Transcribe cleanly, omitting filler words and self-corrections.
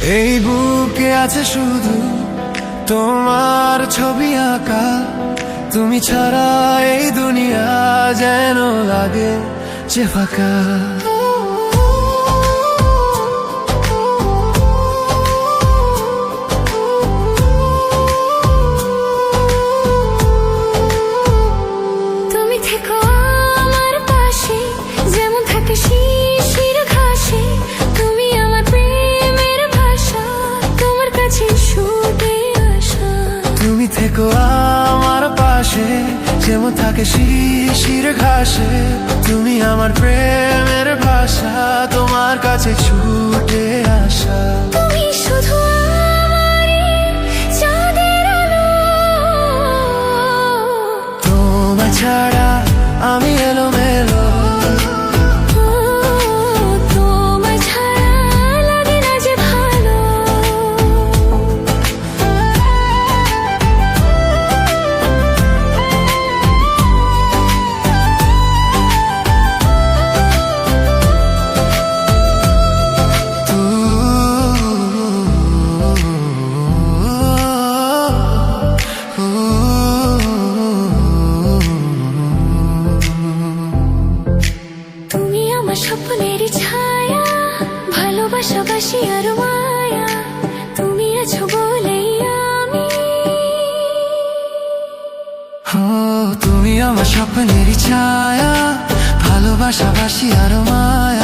এই বুকে আছে শুধু তোমার ছবি আঁকা, তুমি ছাড়া এই দুনিয়া যেন লাগে যে ফাঁকা। তুমি থেকো আমার পাশে, যেমন থাকে শিশির ঘাসে। তুমি আমার প্রেমের ভাষা, তোমার কাছে ছুটে আসা। তুমি থেকো আমার পাশে, যেমন থাকে শিশির ঘাসে। তুমি আমার প্রেমের ভাষা, তোমার কাছে ছুটে আসা। তুমি শুধু আমারই চাঁদের আলো, তোমায় ছাড়া আমি এলোমেলো। তোমায় ছাড়া লাগে না যে ভালো। তুমি আমার স্বপ্নেরই ছায়া, ভালোবাসাবাসি আর মায়া। তুমি আছো বলেই আমি। তুমি আমার স্বপ্নেরই ছায়া, ভালোবাসাবাসি আর মায়া।